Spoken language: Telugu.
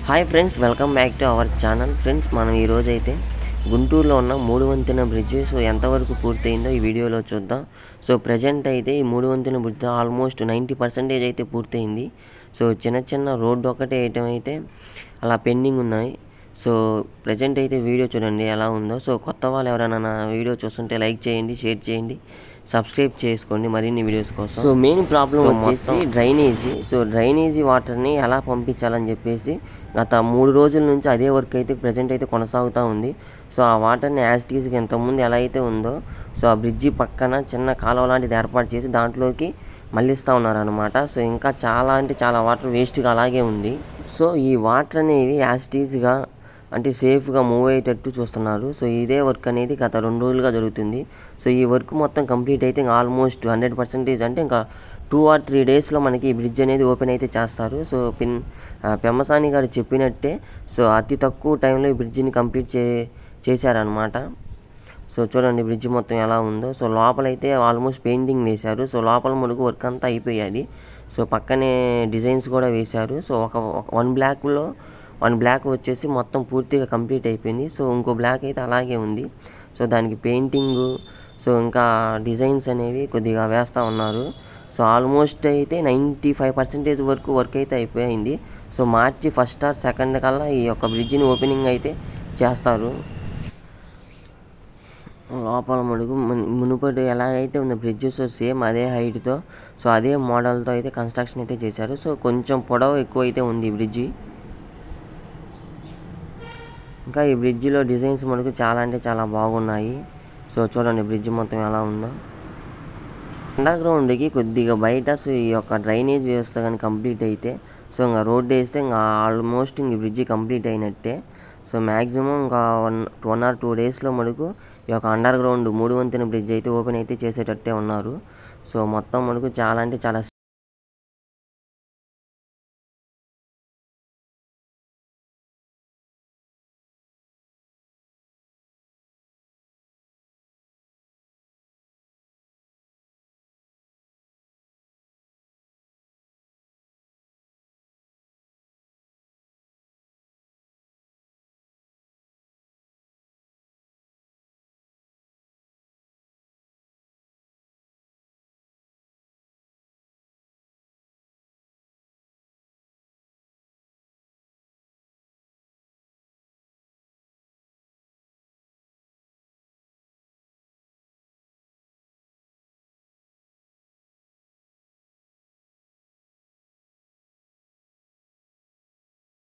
Hi friends, welcome back to our channel. Friends, మనం ఈరోజు అయితే గుంటూరులో ఉన్న 3 వంతెన బ్రిడ్జ్ ఎంతవరకు పూర్తయిందో ఈ వీడియోలో చూద్దాం. ప్రజెంట్ అయితే ఈ 3 వంతెన బ్రిడ్జ్ ఆల్మోస్ట్ 90% అయితే పూర్తయింది. చిన్న చిన్న రోడ్డు ఒకటే వేయటం అయితే అలా పెండింగ్ ఉన్నాయి. ప్రజెంట్ అయితే వీడియో చూడండి ఎలా ఉందో. కొత్త వాళ్ళు ఎవరైనా నా వీడియో చూస్తుంటే లైక్ చేయండి, షేర్ చేయండి, సబ్స్క్రైబ్ చేసుకోండి మరిన్ని వీడియోస్ కోసం. మెయిన్ ప్రాబ్లం వచ్చేసి డ్రైనేజీ. డ్రైనేజీ వాటర్ని ఎలా పంపించాలని చెప్పేసి గత 3 రోజుల నుంచి అదే వర్క్ అయితే ప్రజెంట్ అయితే కొనసాగుతూ ఉంది. ఆ వాటర్ని యాజ్ ఇట్ ఈజ్గా ఇంతకుముందు ఎలా అయితే ఉందో ఆ బ్రిడ్జి పక్కన చిన్న కాలువ లాంటిది ఏర్పాటు చేసి దాంట్లోకి మళ్ళిస్తూ ఉన్నారనమాట. ఇంకా చాలా అంటే చాలా వాటర్ వేస్ట్గా అలాగే ఉంది. ఈ వాటర్ అనేవి యాజ్ ఇట్ ఈజ్గా అంటే సేఫ్గా మూవ్ అయ్యేటట్టు చూస్తున్నారు. ఇదే వర్క్ అనేది గత 2 రోజులుగా జరుగుతుంది. ఈ వర్క్ మొత్తం కంప్లీట్ అయితే ఆల్మోస్ట్ 100% అంటే ఇంకా 2 or 3 డేస్లో మనకి ఈ బ్రిడ్జ్ అనేది ఓపెన్ అయితే చేస్తారు. పెమ్మసాని గారు చెప్పినట్టే అతి తక్కువ టైంలో ఈ బ్రిడ్జిని కంప్లీట్ చేశారనమాట. చూడండి బ్రిడ్జ్ మొత్తం ఎలా ఉందో. లోపలైతే ఆల్మోస్ట్ పెయింటింగ్ వేశారు. లోపల మునుగు వర్క్ అంతా అయిపోయాది. పక్కనే డిజైన్స్ కూడా వేశారు. వన్ బ్లాక్ వచ్చేసి మొత్తం పూర్తిగా కంప్లీట్ అయిపోయింది. ఇంకో బ్లాక్ అయితే అలాగే ఉంది. దానికి పెయింటింగు ఇంకా డిజైన్స్ అనేవి కొద్దిగా వేస్తూ ఉన్నారు. ఆల్మోస్ట్ అయితే 95% వరకు వర్క్ అయితే అయిపోయింది. మార్చి 1st or 2nd కల్లా ఈ యొక్క బ్రిడ్జిని ఓపెనింగ్ అయితే చేస్తారు. లోపల మడుగు మునుపటి ఎలాగైతే ఉంది బ్రిడ్జ్ సేమ్ అదే హైట్తో అదే మోడల్తో అయితే కన్స్ట్రక్షన్ అయితే చేశారు. కొంచెం పొడవు ఎక్కువ అయితే ఉంది ఈ బ్రిడ్జి. ఇంకా ఈ బ్రిడ్జిలో డిజైన్స్ మనకు చాలా అంటే చాలా బాగున్నాయి. చూడండి బ్రిడ్జ్ మొత్తం ఎలా ఉందో. అండర్ గ్రౌండ్కి కొద్దిగా బయట ఈ యొక్క డ్రైనేజ్ వ్యవస్థ కానీ కంప్లీట్ అయితే ఇంకా రోడ్ వేస్తే ఇంకా ఆల్మోస్ట్ ఇంక బ్రిడ్జి కంప్లీట్ అయినట్టే. మ్యాక్సిమం ఇంకా 1 or 2 డేస్లో మనకు ఈ యొక్క అండర్ గ్రౌండ్ 3 వంతెన బ్రిడ్జ్ అయితే ఓపెన్ అయితే చేసేటట్టే ఉన్నారు. మొత్తం మనకు చాలా అంటే చాలా